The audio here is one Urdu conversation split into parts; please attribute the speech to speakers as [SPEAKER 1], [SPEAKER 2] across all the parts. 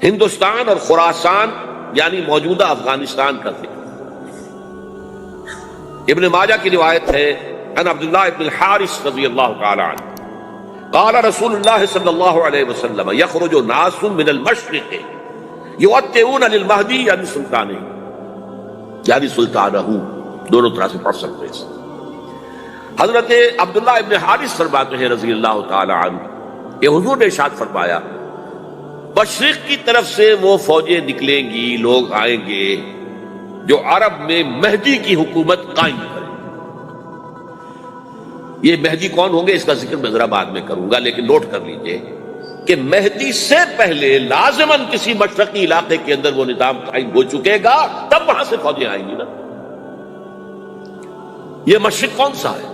[SPEAKER 1] ہندوستان اور خراسان یعنی موجودہ افغانستان کا ذکر۔ ابن ماجہ کی روایت ہے عن عبداللہ ابن الحارث رضی اللہ تعالی عنہ قال رسول اللہ صلی اللہ علیہ وسلم یخرج ناس من المشرق یؤتئون للمہدی یعنی سلطانہ، یعنی سلطانہ، دونوں طرح سے پڑھ سکتے ہیں۔ حضرت عبداللہ ابن حارث فرماتے ہیں رضی اللہ تعالی عنہ کہ حضور نے ارشاد فرمایا مشرق کی طرف سے وہ فوجیں نکلیں گی، لوگ آئیں گے جو عرب میں مہدی کی حکومت قائم کریں۔ یہ مہدی کون ہوں گے اس کا ذکر میں ذرا بعد میں کروں گا، لیکن نوٹ کر لیجئے کہ مہدی سے پہلے لازماً کسی مشرقی علاقے کے اندر وہ نظام قائم ہو چکے گا، تب وہاں سے فوجیں آئیں گی نا۔ یہ مشرق کون سا ہے؟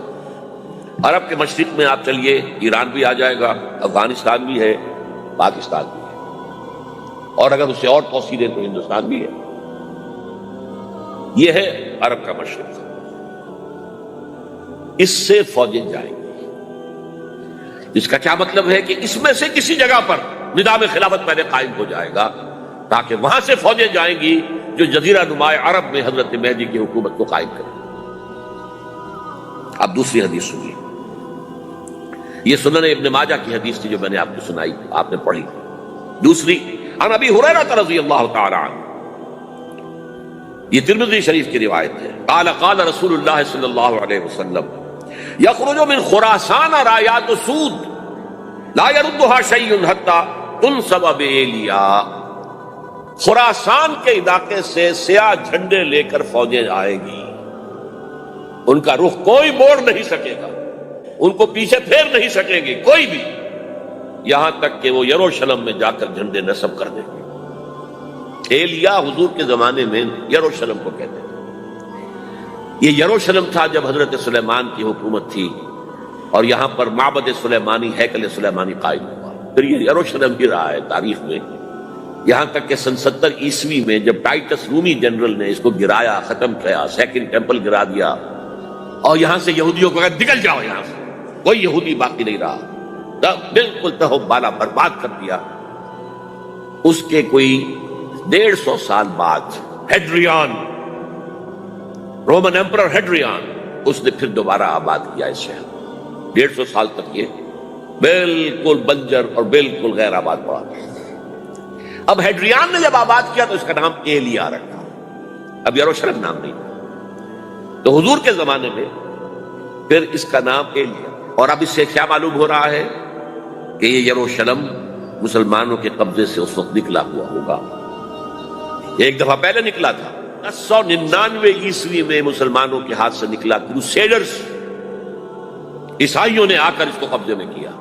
[SPEAKER 1] عرب کے مشرق میں آپ چلیے، ایران بھی آ جائے گا، افغانستان بھی ہے، پاکستان بھی ہے، اور اگر اسے اور توسیع دیں تو ہندوستان بھی ہے۔ یہ ہے عرب کا مشرق، اس سے فوجیں جائیں گی۔ اس کا کیا مطلب ہے کہ اس میں سے کسی جگہ پر نظام خلافت پہلے قائم ہو جائے گا تاکہ وہاں سے فوجیں جائیں گی جو جزیرہ نما عرب میں حضرت مہدی کی حکومت کو قائم کریں۔ اب دوسری حدیث سنیے، یہ سنن ابن ماجہ کی حدیث تھی جو میں نے آپ کو سنائی، آپ نے پڑھی۔ دوسری عن ابی ہریرہ رضی اللہ تعالی عنہ، یہ ترمذی شریف کی روایت ہے، قال قال رسول اللہ صلی اللہ علیہ وسلم یخرج من خراسان رایات سود لا يردها شیء حتی تنصب بایلیا۔ خراسان کے علاقے سے سیاہ جھنڈے لے کر فوجیں آئیں گی، ان کا رخ کوئی موڑ نہیں سکے گا، ان کو پیچھے پھیر نہیں سکیں گے کوئی بھی، یہاں تک کہ وہ یروشلم میں جا کر جھنڈے نصب کر دیں گے۔ ایلیا حضور کے زمانے میں یروشلم کو کہتے ہیں۔ یہ یروشلم تھا جب حضرت سلیمان کی حکومت تھی اور یہاں پر معبد سلیمانی، ہیکل سلیمانی قائم ہوا، پھر یہ یروشلم ہی رہا ہے تاریخ میں، یہاں تک کہ سن 70 عیسوی میں جب ٹائٹس رومی جنرل نے اس کو گرایا، ختم کیا، سیکنڈ ٹیمپل گرا دیا اور یہاں سے یہودیوں کو کہا نکل جاؤ یہاں سے، کوئی یہودی باقی نہیں رہا، بالکل تہو بالا برباد کر دیا۔ اس کے کوئی 150 سال بعد ہیڈریان، رومن ایمپرر ہیڈریان، اس نے پھر دوبارہ آباد کیا اس شہر۔ 150 سال تک یہ بالکل بنجر اور بالکل غیر آباد پڑا۔ اب ہیڈریان نے جب آباد کیا تو اس کا نام ایلیا رکھا، اب یروشلم نام نہیں، تو حضور کے زمانے میں پھر اس کا نام ایلیا۔ اور اب اس سے کیا معلوم ہو رہا ہے کہ یہ یروشلم مسلمانوں کے قبضے سے اس وقت نکلا ہوا ہوگا، ایک دفعہ پہلے نکلا تھا، 1099 عیسوی میں مسلمانوں کے ہاتھ سے نکلا، کروسیڈرز عیسائیوں نے آ کر اس کو قبضے میں کیا،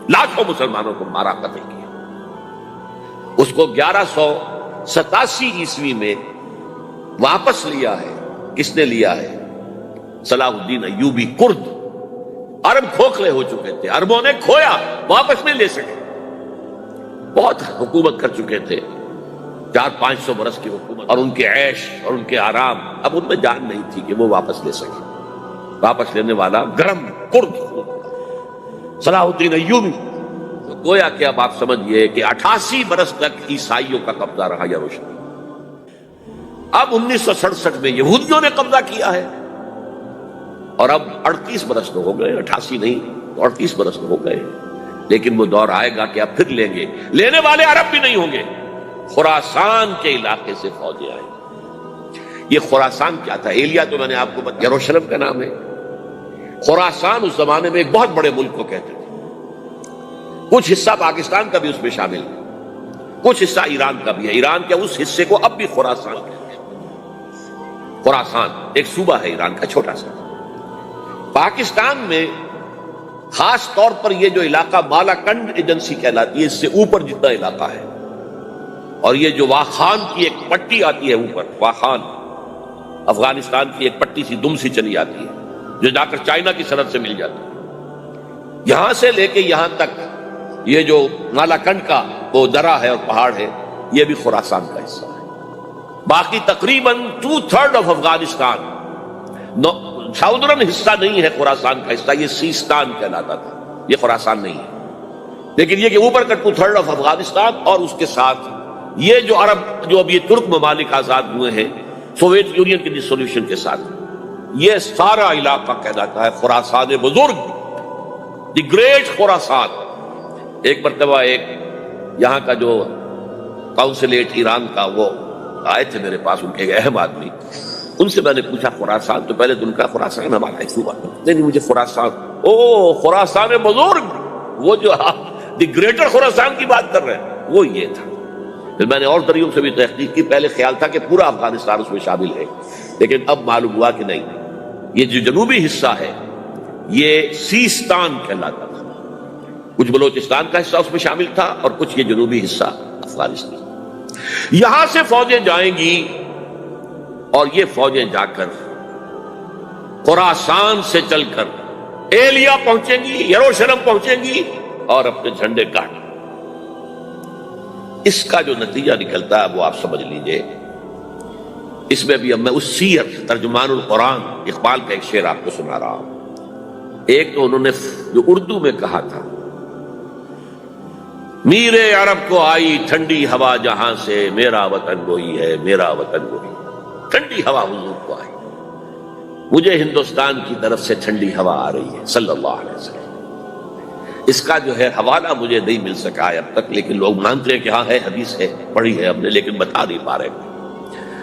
[SPEAKER 1] لاکھوں مسلمانوں کو مارا، قتل کیا۔ اس کو 1187 عیسوی میں واپس لیا ہے، کس نے لیا ہے؟ صلاح الدین ایوبی کرد۔ عرب کھوکھلے ہو چکے تھے، عربوں نے کھویا، واپس نہیں لے سکے، بہت حکومت کر چکے تھے، 400-500 برس کی حکومت، اور ان کے عیش اور ان کے آرام، اب ان میں جان نہیں تھی کہ وہ واپس لے سکے۔ واپس لینے والا گرم کرد صلاح الدین ایوبی۔ تو گویا کہ اب آپ سمجھئے کہ 88 برس تک عیسائیوں کا قبضہ رہا یروشلم۔ اب 1967 میں یہودیوں نے قبضہ کیا ہے، اور اب 38 برس تو ہو گئے، 88 نہیں تو 38 برس تو ہو گئے، لیکن وہ دور آئے گا کہ اب پھر لیں گے، لینے والے عرب بھی نہیں ہوں گے، خراسان کے علاقے سے فوجیں آئیں۔ یہ خراسان کیا تھا؟ ایلیا تو میں نے آپ کو بتایا یروشلم کا نام ہے۔ خراسان اس زمانے میں ایک بہت بڑے ملک کو کہتے تھے، کچھ حصہ پاکستان کا بھی اس میں شامل ہے، کچھ حصہ ایران کا بھی ہے، ایران کے اس حصے کو اب بھی خراسان کہتے ہیں۔ خراسان ایک صوبہ ہے ایران کا چھوٹا سا۔ پاکستان میں خاص طور پر یہ جو علاقہ مالاکنڈ ایجنسی کہلاتی ہے، اس سے اوپر جتنا علاقہ ہے، اور یہ جو واخان کی ایک پٹی آتی ہے اوپر، واخان افغانستان کی ایک پٹی سی دم سی چلی آتی ہے جو جا کر چائنا کی سرحد سے مل جاتی ہے، یہاں سے لے کے یہاں تک یہ جو مالاکنڈ کا وہ درہ ہے اور پہاڑ ہے، یہ بھی خراسان کا حصہ ہے۔ باقی تقریباً 2/3 آف افغانستان، ساؤدرن حصہ نہیں ہے خراسان کا حصہ، یہ سیستان کہلاتا تھا، یہ خراسان نہیں ہے، لیکن یہ کہ اوپر کا 2/3 آف افغانستان اور اس کے ساتھ یہ جو عرب جو اب یہ ترک ممالک آزاد ہوئے ہیں سوویت یونین کی ڈسولوشن کے ساتھ، یہ سارا علاقہ کہلاتا ہے خراسان بزرگ، دی گریٹ خراسان۔ ایک مرتبہ ایک یہاں کا جو کاؤنسلیٹ ایران کا وہ آئے تھے میرے پاس، ان کے ایک اہم آدمی، ان سے میں نے پوچھا خراسان، تو پہلے تو ان کا خراسان ہمارا ایسو بات نہیں مجھے خراسان، او خراسان بزرگ، وہ جو دی گریٹر خراسان کی بات کر رہے ہیں وہ یہ تھا۔ پھر میں نے اور ذریعوں سے بھی تحقیق کی، پہلے خیال تھا کہ پورا افغانستان اس میں شامل ہے، لیکن اب معلوم ہوا کہ نہیں، یہ جو جنوبی حصہ ہے یہ سیستان کہلاتا تھا، کچھ بلوچستان کا حصہ اس میں شامل تھا اور کچھ یہ جنوبی حصہ افغانستان۔ یہاں سے فوجیں جائیں گی اور یہ فوجیں جا کر خراسان سے چل کر ایلیا پہنچیں گی، یروشلم پہنچیں گی اور اپنے جھنڈے گاڑیں۔ اس کا جو نتیجہ نکلتا ہے وہ آپ سمجھ لیجئے۔ اس میں بھی اب میں اس سیر ترجمان القرآن اقبال کا ایک شعر آپ کو سنا رہا ہوں۔ ایک تو انہوں نے جو اردو میں کہا تھا، میر عرب کو آئی ٹھنڈی ہوا جہاں سے، میرا وطن وہی ہے میرا وطن وہی، ٹھنڈی ہوا حضور کو آئی، مجھے ہندوستان کی طرف سے ٹھنڈی ہوا آ رہی ہے صلی اللہ علیہ وسلم۔ اس کا جو ہے حوالہ مجھے نہیں مل سکا ہے اب تک، لیکن لوگ مانتے ہیں کہ ہاں ہے، حدیث ہے، پڑھی ہے ہم نے، لیکن بتا نہیں پا رہے ہیں۔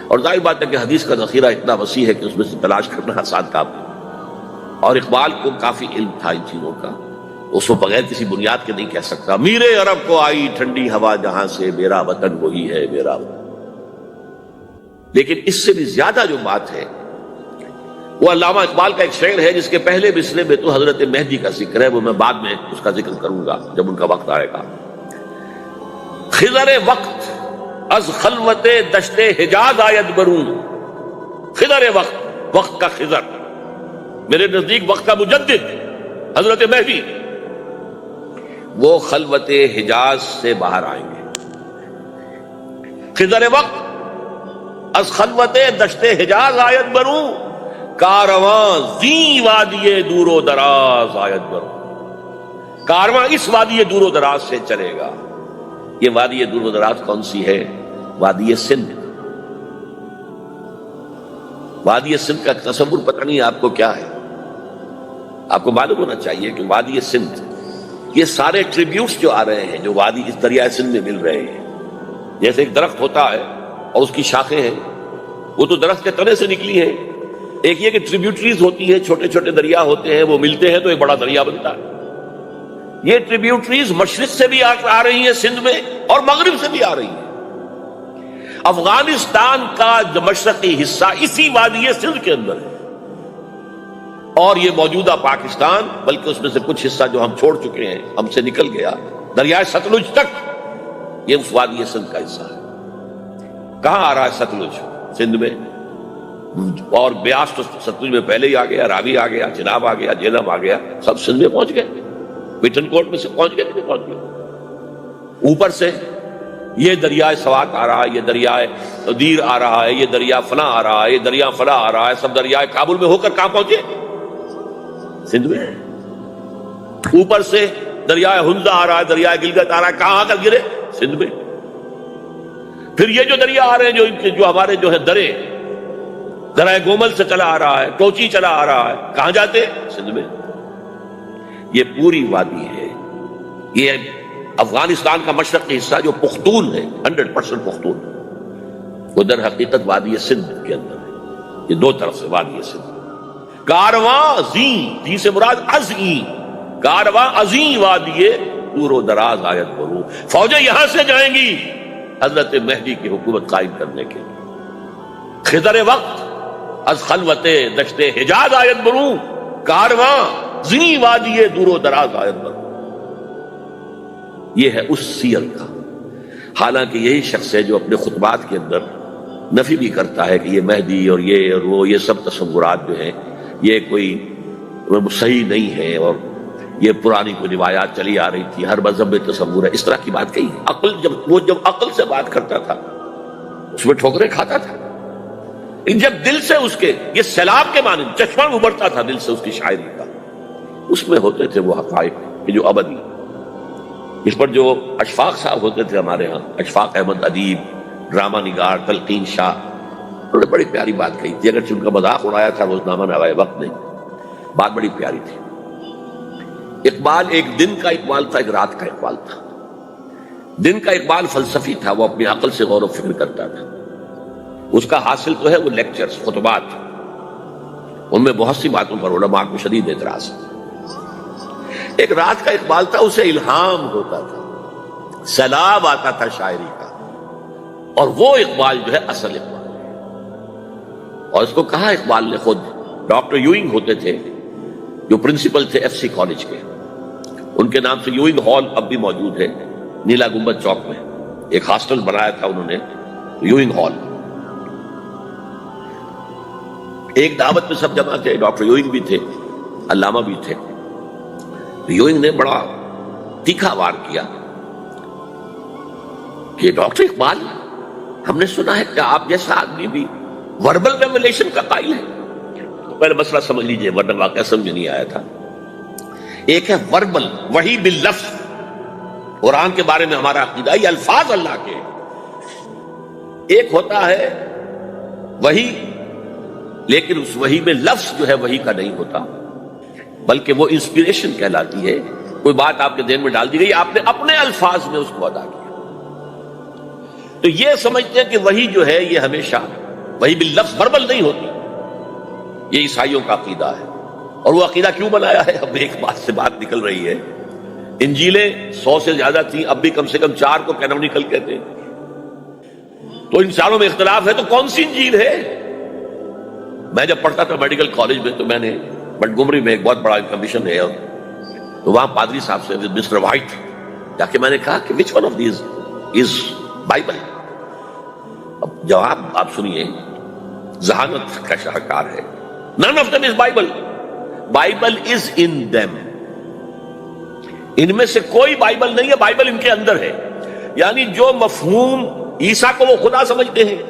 [SPEAKER 1] اور ظاہر بات ہے کہ حدیث کا ذخیرہ اتنا وسیع ہے کہ اس میں سے تلاش کرنا آسان کام نہیں، اور اقبال کو کافی علم تھا ان چیزوں کا، اس کو بغیر کسی بنیاد کے نہیں کہہ سکتا، میر عرب کو آئی ٹھنڈی ہوا جہاں سے، میرا وطن وہی ہے میرا وطن۔ لیکن اس سے بھی زیادہ جو بات ہے وہ علامہ اقبال کا ایک شعر ہے جس کے پہلے مصرعے میں تو حضرت مہدی کا ذکر ہے، وہ میں بعد میں اس کا ذکر کروں گا جب ان کا وقت آئے گا۔ خضر وقت از خلوت دشت حجاز آید برون، خضر وقت، وقت کا خضر، میرے نزدیک وقت کا مجدد حضرت مہدی، وہ خلوت حجاز سے باہر آئیں گے۔ خضر وقت از خلوت دشت حجاز آید برون، کارواں زی وادی دور و دراز آید برون، کارواں اس وادی دور و دراز سے چلے گا۔ یہ وادی دور و دراز کون سی ہے؟ وادی سندھ۔ وادی سندھ کا تصور پتہ نہیں آپ کو کیا ہے، آپ کو معلوم ہونا چاہیے کہ وادی سندھ، یہ سارے ٹریبیوٹس جو آ رہے ہیں جو وادی اس دریائے سندھ میں مل رہے ہیں، جیسے ایک درخت ہوتا ہے اور اس کی شاخیں ہیں، وہ تو درخت کے تنے سے نکلی ہیں۔ ایک یہ کہ ٹریبیوٹریز ہوتی ہیں، چھوٹے چھوٹے دریا ہوتے ہیں، وہ ملتے ہیں تو ایک بڑا دریا بنتا ہے۔ یہ ٹریبیوٹریز مشرق سے بھی آ رہی ہیں سندھ میں اور مغرب سے بھی آ رہی ہیں۔ افغانستان کا جو مشرقی حصہ اسی وادی سندھ کے اندر ہے، اور یہ موجودہ پاکستان، بلکہ اس میں سے کچھ حصہ جو ہم چھوڑ چکے ہیں، ہم سے نکل گیا دریائے ستلج تک، یہ اس وادی سندھ کا حصہ ہے۔ کہاں آ رہا ہے ستلج؟ سندھ میں، اور بیاس تو ستلج میں پہلے ہی آ گیا، راوی آ گیا، چناب آ گیا، جہلم آ گیا، سب سندھ میں پہنچ گئے، پٹن کوٹ میں سے پہنچ گئے، نہیں پہنچ گئے۔ اوپر سے یہ دریائے سوات آ رہا ہے، یہ دریائے دیر آ رہا ہے، یہ دریا فلاں آ رہا ہے، یہ دریا فلاں آ رہا ہے، سب دریائے کابل میں ہو کر کہاں پہنچے؟ سندھ میں۔ اوپر سے دریائے ہنزا آ رہا ہے، دریائے گلگت آ رہا ہے، کہاں آ کر گرے؟ سندھ میں۔ پھر یہ جو دریا آ رہے ہیں، جو ان کے جو ہمارے جو ہے درے، درائے گومل سے چلا آ رہا ہے، ٹوچی چلا آ رہا ہے، کہاں جاتے؟ سندھ میں۔ یہ پوری وادی ہے، یہ افغانستان کا مشرقی حصہ جو پختون ہے، 100% پختون، وہ در حقیقت وادی سندھ کے اندر ہے۔ یہ دو طرف سے وادی سندھ۔ کارواں زی سے مراد ازیں، کارواں ازیں وادی دور و دراز آیت برو، فوجیں یہاں سے جائیں گی حضرت مہدی کی حکومت قائم کرنے کے لیے۔ خضر وقت از خلوت دشت حجاز آیت برو، کارواں زی وادی دور و دراز آیت برو۔ یہ ہے اس سیر کا۔ حالانکہ یہی شخص ہے جو اپنے خطبات کے اندر نفی بھی کرتا ہے کہ یہ مہدی اور وہ یہ سب تصورات جو ہیں یہ کوئی صحیح نہیں ہے، اور یہ پرانی کوئی روایات چلی آ رہی تھی، ہر مذہب میں تصور ہے، اس طرح کی بات کہی۔ جب عقل سے بات کرتا تھا اس میں ٹھوکریں کھاتا تھا، جب دل سے اس کے یہ سیلاب کے معنی چشمہ ابھرتا تھا دل سے اس کی شاعری کا، اس میں ہوتے تھے وہ حقائق کہ جو ابدی۔ اس پر جو اشفاق صاحب ہوتے تھے ہمارے ہاں، اشفاق احمد ادیب، ڈرامہ نگار تلقین شاہ، انہوں نے بڑی پیاری بات کہی تھی، اگرچہ ان کا مذاق اڑایا تھا روزنامہ نوائے وقت نے، بات بڑی پیاری تھی۔ اقبال ایک دن کا اقبال تھا، ایک رات کا اقبال تھا۔ دن کا اقبال فلسفی تھا، وہ اپنی عقل سے غور و فکر کرتا تھا، اس کا حاصل تو ہے وہ لیکچرز، خطبات، ان میں بہت سی باتوں پر علماء کو شدید اعتراض ہے۔ ایک رات کا اقبال تھا، اسے الہام ہوتا تھا، سیلاب آتا تھا شاعری کا، اور وہ اقبال جو ہے اصل اقبال ہے۔ اور اس کو کہا اقبال نے خود، ڈاکٹر یوئنگ ہوتے تھے جو پرنسپل تھے ایف سی کالج کے، ان کے نام سے یوئنگ ہال اب بھی موجود ہے نیلا گنبد چوک میں، ایک ہاسٹل بنایا تھا انہوں نے، یوئنگ ہال۔ ایک دعوت میں سب جمع تھے، ڈاکٹر یوئنگ بھی تھے، علامہ بھی تھے۔ یوئنگ نے بڑا تیکھا وار کیا کہ ڈاکٹر اقبال، ہم نے سنا ہے کہ آپ جیسا آدمی بھی وربل ریولیشن کا قائل ہے۔ تو پہلے مسئلہ سمجھ لیجئے ورنہ واقعہ سمجھ نہیں آیا تھا۔ ایک ہے وربل، وحی باللفظ، قرآن کے بارے میں ہمارا عقیدہ یہ الفاظ اللہ کے، ایک ہوتا ہے وحی، لیکن اس وحی میں لفظ جو ہے وحی کا نہیں ہوتا، بلکہ وہ انسپیریشن کہلاتی ہے، کوئی بات آپ کے ذہن میں ڈال دی گئی، آپ نے اپنے الفاظ میں اس کو ادا کیا۔ تو یہ سمجھتے ہیں کہ وحی جو ہے یہ ہمیشہ وحی باللفظ وربل نہیں ہوتی، یہ عیسائیوں کا عقیدہ ہے۔ اور وہ عقیدہ کیوں بنایا ہے؟ اب ایک بات سے بات نکل رہی ہے، انجیلیں 100 سے زیادہ تھیں، اب بھی کم سے کم 4 کو کینونیکل کہتے ہیں۔ تو ان چاروں میں اختلاف ہے، تو کون سی انجیل ہے؟ میں جب پڑھتا تھا میڈیکل کالج میں تو میں نے منٹگومری میں ایک بہت بڑا کمیشن ہے، تو وہاں پادری صاحب سے مسٹر وائٹ جا کے میں نے کہا کہ which one of these is Bible? اب جواب آپ سنیے، ذہانت کا شاہکار ہے، none of them is Bible. Bible is in them. ان میں سے کوئی بائبل نہیں ہے، بائبل ان کے اندر ہے۔ یعنی جو مفہوم عیسیٰ کو وہ خدا سمجھتے ہیں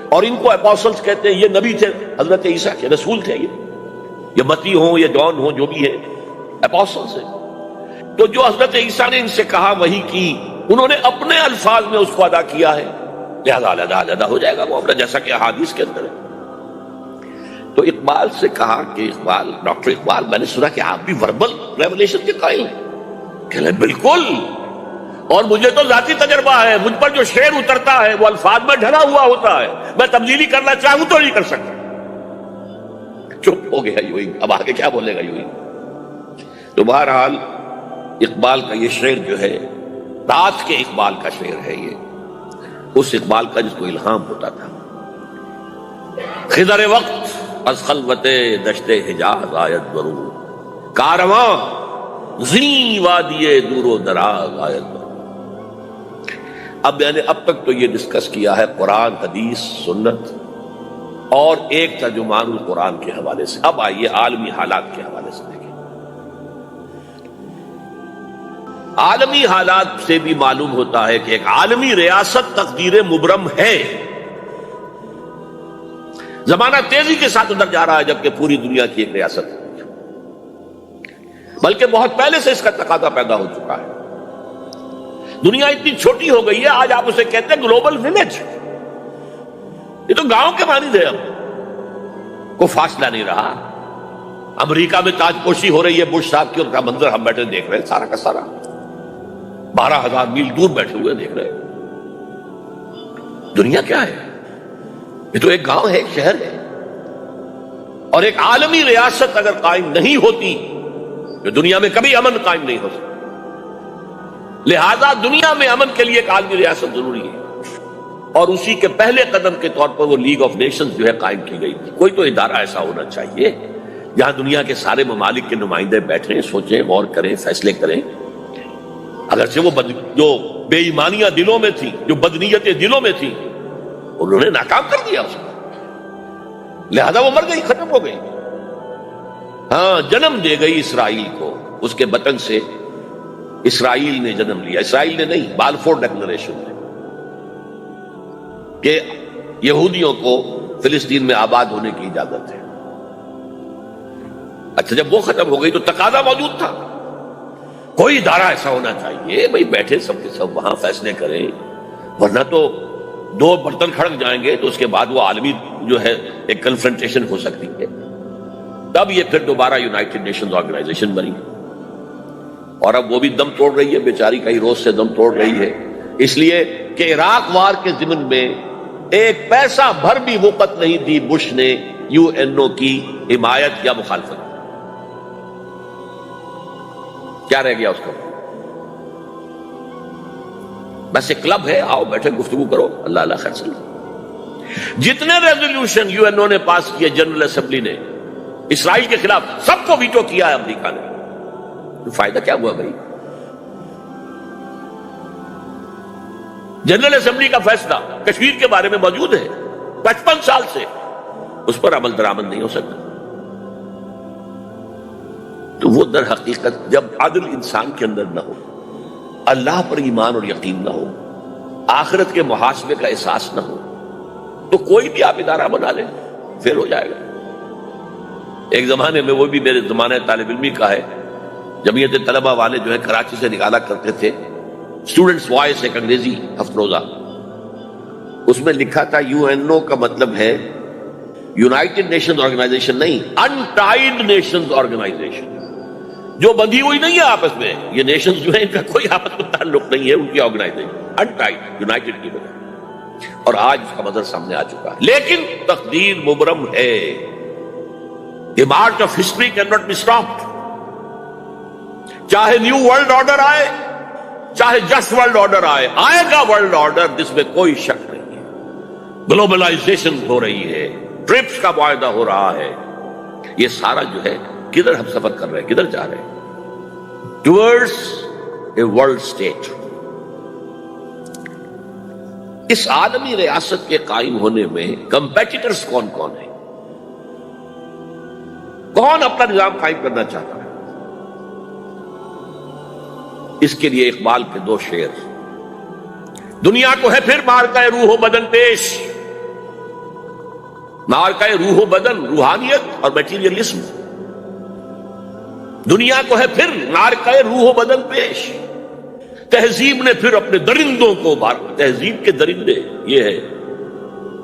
[SPEAKER 1] اور ان کو اپوسلز کہتے ہیں، یہ نبی تھے حضرت عیسیٰ کے، رسول تھے، یہ متی ہوں یا جون ہوں جو بھی ہے، اپوسلز ہیں۔ تو جو حضرت عیسیٰ نے ان سے کہا وہی کی، انہوں نے اپنے الفاظ میں اس کو ادا کیا ہے، لہذا علیحدہ ہو جائے گا وہ اپنا، جیسا کہ احادیث کے اندر ہے۔ تو اقبال سے کہا کہ اقبال، ڈاکٹر اقبال، میں نے سنا کہ آپ بھی وربل ریولیشن کے قائل ہیں۔ کہنے بالکل، اور مجھے تو ذاتی تجربہ ہے، مجھ پر جو شعر اترتا ہے وہ الفاظ میں ڈھلا ہوا ہوتا ہے، میں تبدیلی کرنا چاہوں تو نہیں کر سکتا۔ چپ ہو گیا یوئنگ، اب آگے کیا بولے گا یوئنگ؟ تو بہرحال اقبال کا یہ شعر جو ہے رات کے اقبال کا شعر ہے، یہ اس اقبال کا جس کو الہام ہوتا تھا۔ خضر وقت از خلوت دشت حجاز آیت برو، کارواں زی وادی دور و دراز آیت برو۔ اب میں نے اب تک تو یہ ڈسکس کیا ہے قرآن، حدیث، سنت اور ایک ترجمان القرآن کے حوالے سے۔ اب آئیے عالمی حالات کے حوالے سے دیکھیں۔ عالمی حالات سے بھی معلوم ہوتا ہے کہ ایک عالمی ریاست تقدیر مبرم ہے۔ زمانہ تیزی کے ساتھ اندر جا رہا ہے، جبکہ پوری دنیا کی ایک ریاست ہے، بلکہ بہت پہلے سے اس کا تقاضا پیدا ہو چکا ہے۔ دنیا اتنی چھوٹی ہو گئی ہے، آج آپ اسے کہتے ہیں گلوبل ولیج، یہ تو گاؤں کے مانند ہے، اب کوئی فاصلہ نہیں رہا۔ امریکہ میں تاج پوشی ہو رہی ہے بش صاحب کی، ان کا منظر ہم بیٹھے دیکھ رہے ہیں، سارا کا سارا 12,000 میل دور بیٹھے ہوئے دیکھ رہے ہیں۔ دنیا کیا ہے؟ یہ تو ایک گاؤں ہے، ایک شہر ہے۔ اور ایک عالمی ریاست اگر قائم نہیں ہوتی تو دنیا میں کبھی امن قائم نہیں ہو سکتا۔ لہذا دنیا میں امن کے لیے ایک عالمی ریاست ضروری ہے، اور اسی کے پہلے قدم کے طور پر وہ لیگ آف نیشنز جو ہے قائم کی گئی تھی۔ کوئی تو ادارہ ایسا ہونا چاہیے جہاں دنیا کے سارے ممالک کے نمائندے بیٹھیں، سوچیں، غور کریں، فیصلے کریں۔ اگرچہ وہ جو بے ایمانیاں دلوں میں تھی، جو بدنیتیں دلوں میں تھی، انہوں نے ناکام کر دیا اس کو، لہذا وہ مر گئی، ختم ہو گئی۔ ہاں، جنم دے گئی اسرائیل کو، اس کے وطن سے اسرائیل نے جنم لیا، اسرائیل نے نہیں، بالفور ڈکلریشن نے، کہ یہودیوں کو فلسطین میں آباد ہونے کی اجازت ہے۔ اچھا، جب وہ ختم ہو گئی تو تقاضا موجود تھا، کوئی ادارہ ایسا ہونا چاہیے بھائی بیٹھے سب کے سب وہاں فیصلے کریں، ورنہ تو دو برتن کھڑک جائیں گے تو اس کے بعد وہ عالمی جو ہے ایک کنفرنٹیشن ہو سکتی ہے. تب یہ پھر دوبارہ یونائٹڈ نیشنز آرگنائزیشن بنی، اور اب وہ بھی دم توڑ رہی ہے بیچاری، کئی روز سے دم توڑ رہی ہے، اس لیے کہ عراق وار کے ضمن میں ایک پیسہ بھر بھی وقت نہیں دی بش نے یو این او کی حمایت یا مخالفت. کیا رہ گیا اس کا؟ بس ایک کلب ہے، آؤ بیٹھے گفتگو کرو، اللہ اللہ خیر سے. جتنے ریزولوشن یو این او نے پاس کیے جنرل اسمبلی نے اسرائیل کے خلاف، سب کو ویٹو کیا ہے امریکہ نے. تو فائدہ کیا ہوا بھائی؟ جنرل اسمبلی کا فیصلہ کشمیر کے بارے میں موجود ہے 55 سال سے، اس پر عمل درآمد نہیں ہو سکتا. تو وہ در حقیقت جب عدل انسان کے اندر نہ ہو، اللہ پر ایمان اور یقین نہ ہو، آخرت کے محاسبے کا احساس نہ ہو، تو کوئی بھی آپ ادارہ بنا لیں پھر ہو جائے گا. ایک زمانے میں، وہ بھی میرے زمانہ طالب علمی کا ہے، جمعیت طلبہ والے جو ہے کراچی سے نکالا کرتے تھے اسٹوڈنٹس وائس، ایک انگریزی ہفت روزہ، اس میں لکھا تھا یو این او کا مطلب ہے یونائٹڈ نیشنز آرگنائزیشن نہیں، انٹائڈ نیشنز آرگنائزیشن، جو بندھی ہوئی نہیں ہے آپس میں. یہ نیشنز جو ہیں ان کا کوئی آپس میں تعلق نہیں ہے، ان کی آرگنائزیشن انٹائڈ، یونائٹڈ کی بجائے. اور آج اس کا منظر سامنے آ چکا ہے. لیکن تقدیر مبرم ہے، the march of history can not be stopped. چاہے نیو ورلڈ آرڈر آئے، چاہے جسٹ ورلڈ آرڈر آئے، آئے گا ورلڈ آرڈر، جس میں کوئی شک نہیں ہے. گلوبلائزیشن ہو رہی ہے، ٹرپس کا معاہدہ ہو رہا ہے. یہ سارا جو ہے کدھر ہم سفر کر رہے ہیں، کدھر جا رہے ہیں؟ Towards a world state. اس عالمی ریاست کے قائم ہونے میں کمپیٹیٹرز کون کون ہیں؟ کون اپنا نظام قائم کرنا چاہتا ہے؟ اس کے لیے اقبال کے دو شعر. دنیا کو ہے پھر مارکہ روح و بدن پیش، مارکہ روح و بدن، روحانیت اور میٹیریلزم. دنیا کو ہے پھر مارکہ روح و بدن پیش، تہذیب نے پھر اپنے درندوں کو مارا. تہذیب کے درندے، یہ ہے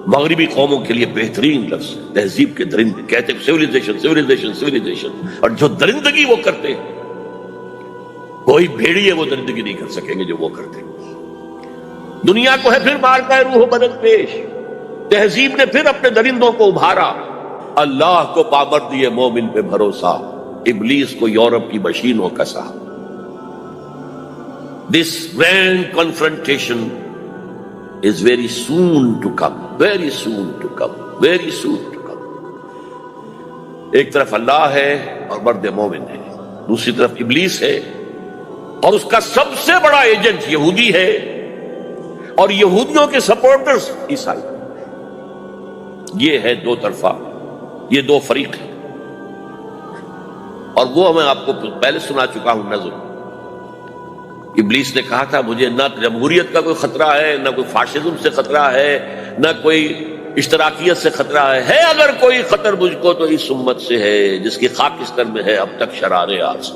[SPEAKER 1] مغربی قوموں کے لیے بہترین لفظ. تہذیب کے درندے کہتے ہیں سیویلائزیشن سیویلائزیشن سیویلائزیشن، اور جو درندگی وہ کرتے ہیں، کوئی بھیڑیے وہ درندگی نہیں کر سکیں گے جو وہ کرتے ہیں. دنیا کو ہے پھر مارکہ روح و بدن پیش، تہذیب نے پھر اپنے درندوں کو ابھارا. اللہ کو پابند دیے مومن پہ بھروسہ، ابلیس کو یورپ کی مشینوں کا سا. This grand confrontation is very soon to come, very soon to come, very soon to come. ایک طرف اللہ ہے اور مرد مومن ہے، دوسری طرف ابلیس ہے اور اس کا سب سے بڑا ایجنٹ یہودی ہے، اور یہودیوں کے سپورٹرز عیسائی. یہ ہے دو طرفہ، یہ دو فریق ہیں. اور وہ میں آپ کو پہلے سنا چکا ہوں نظم. ابلیس نے کہا تھا مجھے نہ جمہوریت کا کوئی خطرہ ہے، نہ کوئی فاشزم سے خطرہ ہے، نہ کوئی اشتراکیت سے خطرہ ہے اگر کوئی خطر مجھ کو تو اس امت سے ہے جس کی خاکستر میں ہے اب تک شرار آز.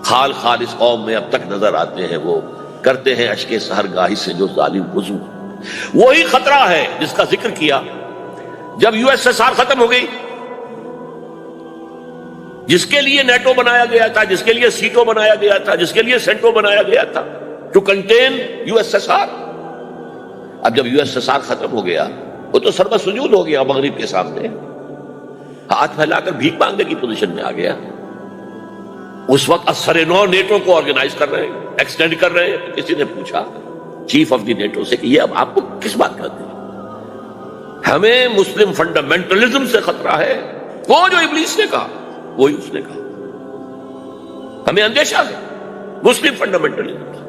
[SPEAKER 1] خال خال اس قوم میں اب تک نظر آتے ہیں، وہ کرتے ہیں اشک سحر گاہی سے جو ظالم وضو. وہی خطرہ ہے جس کا ذکر کیا جب یو ایس ایس آر ختم ہو گئی، جس کے لیے نیٹو بنایا گیا تھا، جس کے لیے سیٹو بنایا گیا تھا، جس کے لیے سینٹو بنایا گیا تھا to contain U S S R. اب جب یو ایس ایس آر ختم ہو گیا، وہ تو سربت سجود ہو گیا مغرب کے سامنے، ہاتھ پھیلا کر بھیک مانگنے کی پوزیشن میں آ گیا. اس وقت اثر نو نیٹو کو آرگنائز کر رہے ہیں، ایکسٹینڈ کر رہے ہیں. کسی نے پوچھا چیف آف دی نیٹو سے کہ یہ اب آپ کو کس بات کا دیں؟ ہمیں مسلم فنڈامنٹلزم سے خطرہ ہے. وہ جو ابلیس نے کہا وہی اس نے کہا. ہمیں اندیشہ ہے مسلم فنڈامنٹلزم سے،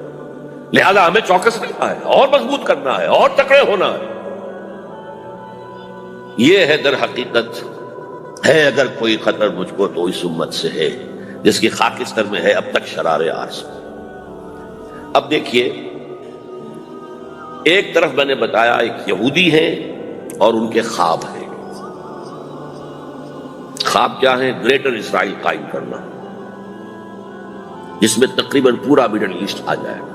[SPEAKER 1] لہذا ہمیں چوکس رہنا ہے اور مضبوط کرنا ہے اور تکڑے ہونا ہے. یہ ہے در حقیقت ہے اگر کوئی خطر مجھ کو تو اس امت سے ہے جس کی خاکستر میں ہے اب تک شرار عرض. اب دیکھیے، ایک طرف میں نے بتایا ایک یہودی ہیں اور ان کے خواب ہیں. خواب کیا ہے؟ گریٹر اسرائیل قائم کرنا. جس میں تقریباً پورا مڈل ایسٹ آ جائے گا۔